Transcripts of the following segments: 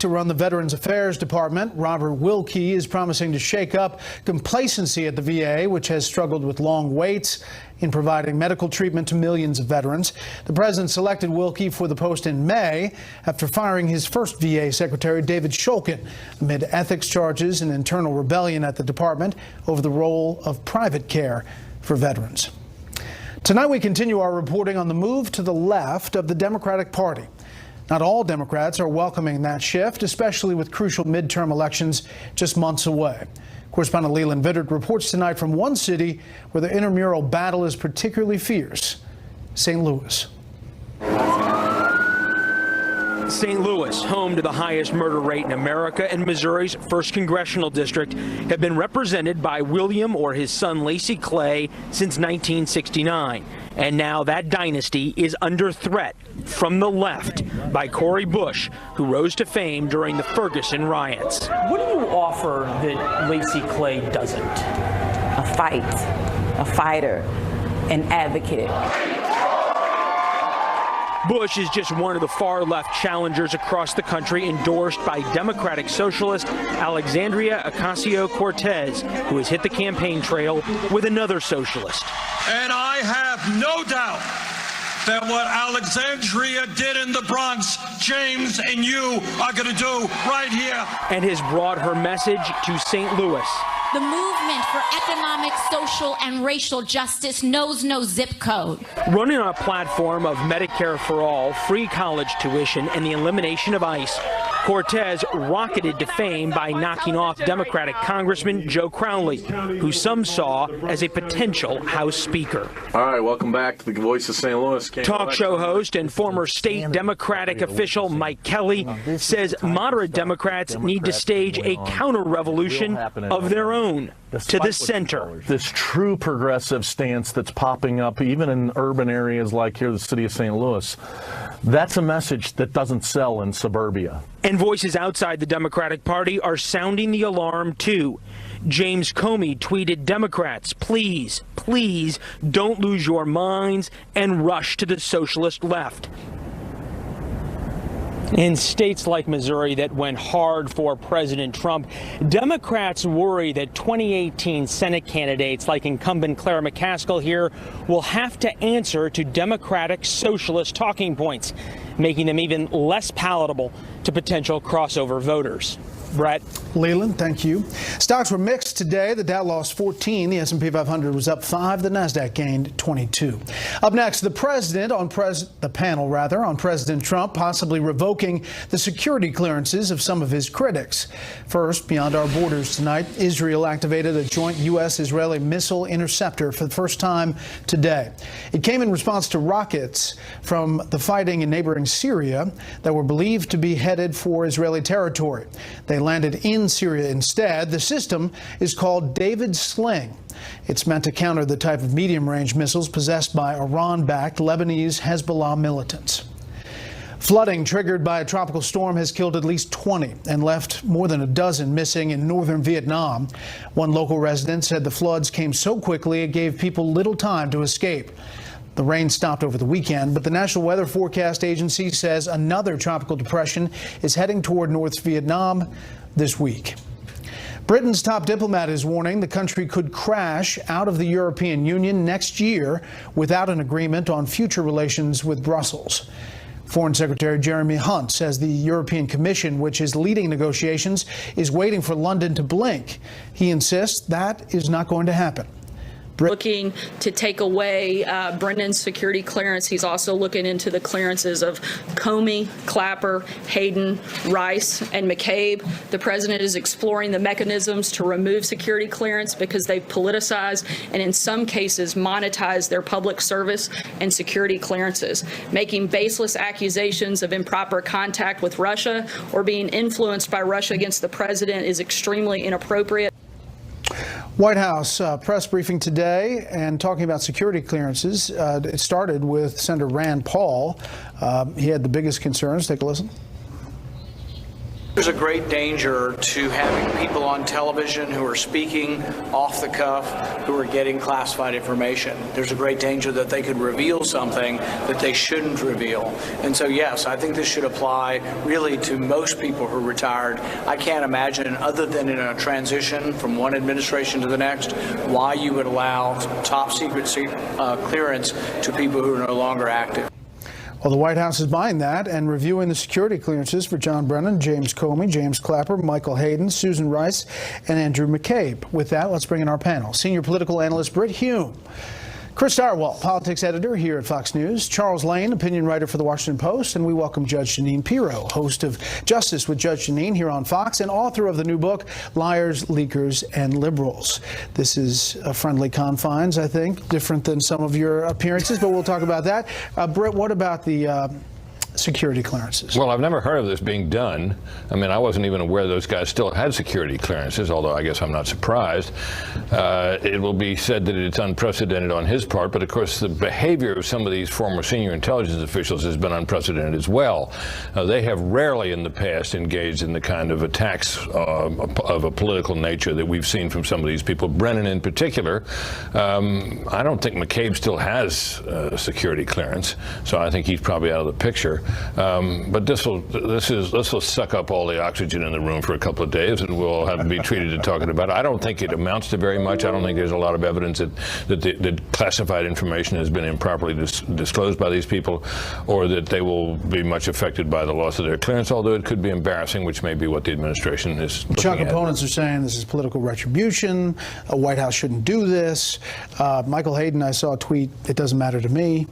to run the Veterans Affairs Department. Robert Wilkie is promising to shake up complacency at the VA, which has struggled with long waits in providing medical treatment to millions of veterans. The president selected Wilkie for the post in May after firing his first VA secretary, David Shulkin, amid ethics charges and internal rebellion at the department over the role of private care for veterans. Tonight we continue our reporting on the move to the left of the Democratic Party. Not all Democrats are welcoming that shift, especially with crucial midterm elections just months away. Correspondent Leland Vittert reports tonight from one city where the intramural battle is particularly fierce, St. Louis. St. Louis, home to the highest murder rate in America and Missouri's 1st Congressional District, have been represented by William or his son Lacy Clay since 1969. And now that dynasty is under threat from the left by Cori Bush, who rose to fame during the Ferguson riots. What do you offer that Lacy Clay doesn't? A fight, a fighter, an advocate. Bush is just one of the far-left challengers across the country endorsed by Democratic socialist Alexandria Ocasio-Cortez, who has hit the campaign trail with another socialist. And I have no doubt that what Alexandria did in the Bronx, James and you are going to do right here. And has brought her message to St. Louis. The movement for economic, social, and racial justice knows no zip code. Running on a platform of Medicare for all, free college tuition, and the elimination of ICE, Cortez rocketed to fame by knocking off Democratic Congressman Joe Crowley, who some saw as a potential House Speaker. All right, welcome back to the Voice of St. Louis. Talk show host and former state Democratic official Mike Kelly says moderate Democrats need to stage a counter-revolution of their own to the center. This true progressive stance that's popping up even in urban areas like here, the city of St. Louis, that's a message that doesn't sell in suburbia. And voices outside the Democratic Party are sounding the alarm, too. James Comey tweeted, Democrats, please, please don't lose your minds and rush to the socialist left. In states like Missouri that went hard for President Trump, Democrats worry that 2018 Senate candidates like incumbent Claire McCaskill here will have to answer to Democratic socialist talking points, making them even less palatable to potential crossover voters. Brett. Leland, thank you. Stocks were mixed today. The Dow lost 14. The S&P 500 was up 5. The Nasdaq gained 22. Up next, the panel on President Trump possibly revoking the security clearances of some of his critics. First, beyond our borders tonight, Israel activated a joint U.S.-Israeli missile interceptor for the first time today. It came in response to rockets from the fighting in neighboring Syria that were believed to be headed for Israeli territory. They landed in Syria instead. The system is called David Sling. It's meant to counter the type of medium-range missiles possessed by Iran-backed Lebanese Hezbollah militants. Flooding triggered by a tropical storm has killed at least 20 and left more than a dozen missing in northern Vietnam. One local resident said the floods came so quickly it gave people little time to escape. The rain stopped over the weekend, but the National Weather Forecast Agency says another tropical depression is heading toward North Vietnam this week. Britain's top diplomat is warning the country could crash out of the European Union next year without an agreement on future relations with Brussels. Foreign Secretary Jeremy Hunt says the European Commission, which is leading negotiations, is waiting for London to blink. He insists that is not going to happen. Looking to take away Brendan's security clearance. He's also looking into the clearances of Comey, Clapper, Hayden, Rice, and McCabe. The president is exploring the mechanisms to remove security clearance because they've politicized and in some cases monetized their public service and security clearances. Making baseless accusations of improper contact with Russia or being influenced by Russia against the president is extremely inappropriate. White House press briefing today and talking about security clearances. It started with Senator Rand Paul. He had the biggest concerns. Take a listen. There's a great danger to having people on television who are speaking off the cuff, who are getting classified information. There's a great danger that they could reveal something that they shouldn't reveal. And so, yes, I think this should apply really to most people who are retired. I can't imagine, other than in a transition from one administration to the next, why you would allow top secret clearance to people who are no longer active. Well, the White House is buying that and reviewing the security clearances for John Brennan, James Comey, James Clapper, Michael Hayden, Susan Rice, and Andrew McCabe. With that, let's bring in our panel. Senior political analyst Britt Hume. Chris Darwalt, politics editor here at Fox News. Charles Lane, opinion writer for The Washington Post. And we welcome Judge Jeanine Pirro, host of Justice with Judge Jeanine here on Fox and author of the new book, Liars, Leakers, and Liberals. This is a friendly confines, I think, different than some of your appearances, but we'll talk about that. Britt, what about the security clearances? Well, I've never heard of this being done. I mean, I wasn't even aware those guys still had security clearances, although I guess I'm not surprised. It will be said that it's unprecedented on his part, but of course the behavior of some of these former senior intelligence officials has been unprecedented as well. They have rarely in the past engaged in the kind of attacks of a political nature that we've seen from some of these people. Brennan in particular, I don't think McCabe still has security clearance, so I think he's probably out of the picture. But this will suck up all the oxygen in the room for a couple of days, and we'll have to be treated to talking about it. I don't think it amounts to very much. I don't think there's a lot of evidence that classified information has been improperly disclosed by these people, or that they will be much affected by the loss of their clearance, although it could be embarrassing, which may be what the administration is looking Chuck, at. opponents are saying this is political retribution. A White House shouldn't do this. Michael Hayden, I saw a tweet, it doesn't matter to me.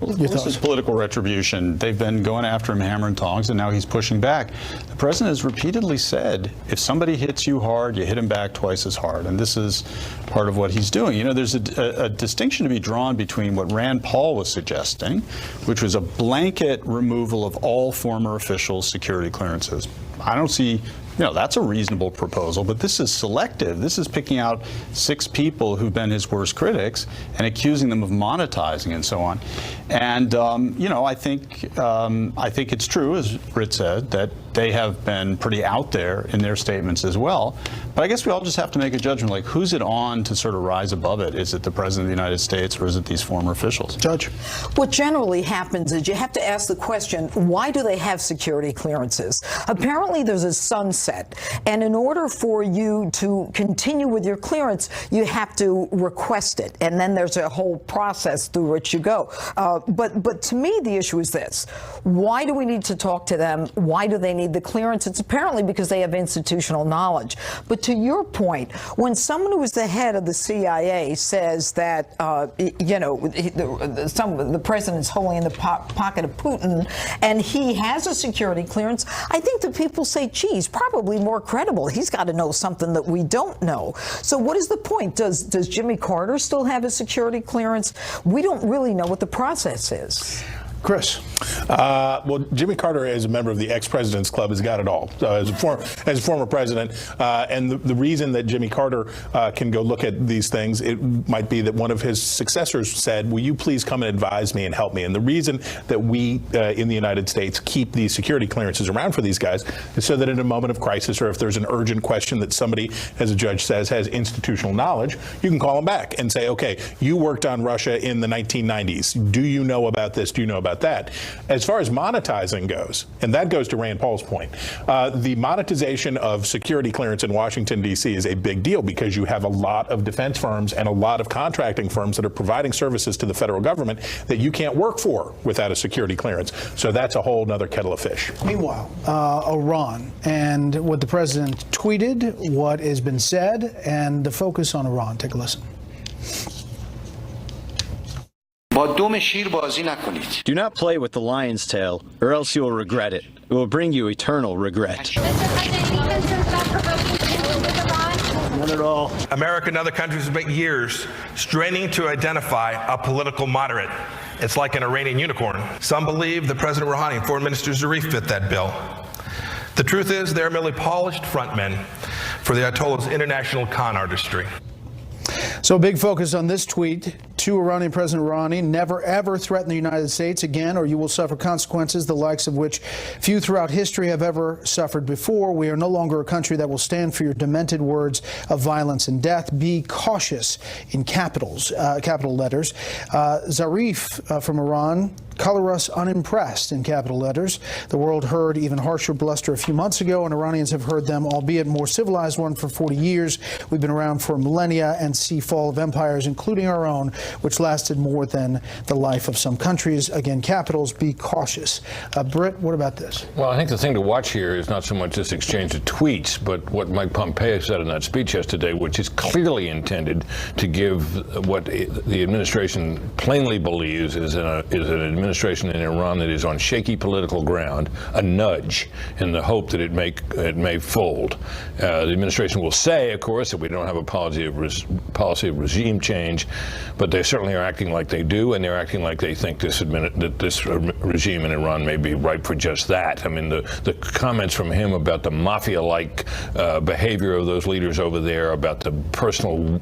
This is political retribution. They've been going after him hammer and tongs, and now he's pushing back. The president has repeatedly said, if somebody hits you hard, you hit him back twice as hard. And this is part of what he's doing. You know, there's a distinction to be drawn between what Rand Paul was suggesting, which was a blanket removal of all former officials' security clearances. I don't see, that's a reasonable proposal, but this is selective. This is picking out 6 people who've been his worst critics and accusing them of monetizing and so on. And, I think it's true, as Britt said, that they have been pretty out there in their statements as well. But I guess we all just have to make a judgment, like, who's it on to sort of rise above it? Is it the President of the United States, or is it these former officials? Judge? What generally happens is you have to ask the question, why do they have security clearances? Apparently there's a sunset, and in order for you to continue with your clearance, you have to request it, and then there's a whole process through which you go. But to me, the issue is this. Why do we need to talk to them? Why do they need the clearance? It's apparently because they have institutional knowledge. But to your point, when someone who is the head of the CIA says that, the president's wholly in the pocket of Putin, and he has a security clearance, I think the people say, geez, probably more credible. He's got to know something that we don't know. So what is the point? Does Jimmy Carter still have a security clearance? We don't really know what the process is. Chris. Well, Jimmy Carter, as a member of the ex-president's club, has got it all. As a former president, and the reason that Jimmy Carter can go look at these things, it might be that one of his successors said, will you please come and advise me and help me? And the reason that we in the United States keep these security clearances around for these guys is so that in a moment of crisis, or if there's an urgent question that somebody, as a judge says, has institutional knowledge, you can call them back and say, okay, you worked on Russia in the 1990s. Do you know about this? Do you know about that? As far as monetizing goes, and that goes to Rand Paul's point, the monetization of security clearance in Washington, D.C. is a big deal because you have a lot of defense firms and a lot of contracting firms that are providing services to the federal government that you can't work for without a security clearance. So that's a whole nother kettle of fish. Meanwhile, Iran and what the president tweeted, what has been said, and the focus on Iran. Take a listen. Do not play with the lion's tail, or else you will regret it. It will bring you eternal regret. Not at all. America and other countries have spent years straining to identify a political moderate. It's like an Iranian unicorn. Some believe that President Rouhani and Foreign Minister Zarif fit that bill. The truth is they're merely polished frontmen for the Ayatollah's international con artistry. So a big focus on this tweet to Iranian President Rouhani, never ever threaten the United States again, or you will suffer consequences the likes of which few throughout history have ever suffered before. We are no longer a country that will stand for your demented words of violence and death. Be cautious, in capital letters. Zarif from Iran, color us unimpressed, in capital letters. The world heard even harsher bluster a few months ago, and Iranians have heard them, albeit more civilized one, for 40 years. We've been around for millennia and see fall of empires, including our own, which lasted more than the life of some countries. Again, capitals, be cautious. Britt, what about this? Well, I think the thing to watch here is not so much this exchange of tweets, but what Mike Pompeo said in that speech yesterday, which is clearly intended to give what the administration plainly believes is an administration in Iran that is on shaky political ground, a nudge in the hope that it may fold. The administration will say, of course, that we don't have a policy of regime change, but they certainly are acting like they do, and they're acting like they think this regime in Iran may be ripe for just that. I mean, the comments from him about the mafia-like behavior of those leaders over there, about the personal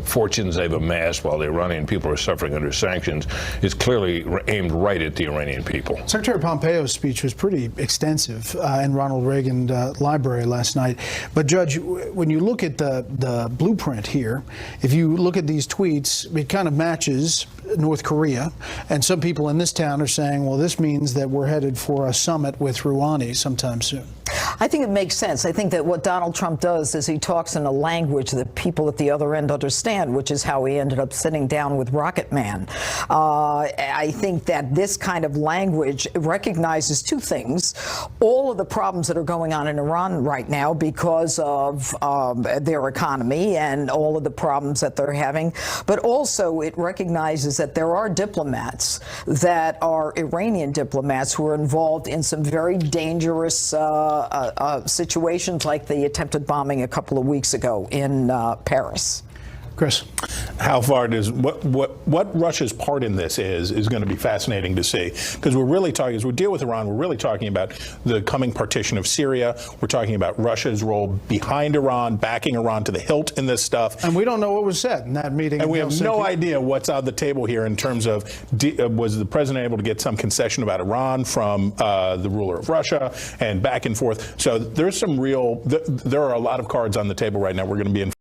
fortunes they've amassed while the Iranian people are suffering under sanctions, is clearly aimed right at the Iranian people. Secretary Pompeo's speech was pretty extensive in Ronald Reagan Library last night. But, Judge, when you look at the blueprint here, if you look at these tweets, it kind of matches North Korea. And some people in this town are saying, well, this means that we're headed for a summit with Rouhani sometime soon. I think it makes sense. I think that what Donald Trump does is he talks in a language that people at the other end understand, which is how he ended up sitting down with Rocket Man. I think that this kind of language recognizes two things: all of the problems that are going on in Iran right now because of their economy and all of the problems that they're having, but also it recognizes that there are diplomats that are Iranian diplomats who are involved in some very dangerous situations like the attempted bombing a couple of weeks ago in Paris. Chris, how far does what Russia's part in this is going to be fascinating to see, because we're really talking, as we deal with Iran, we're really talking about the coming partition of Syria. We're talking about Russia's role behind Iran, backing Iran to the hilt in this stuff. And we don't know what was said in that meeting. And we have no idea what's on the table here in terms of was the president able to get some concession about Iran from the ruler of Russia, and back and forth. So there's some there are a lot of cards on the table right now. We're going to be in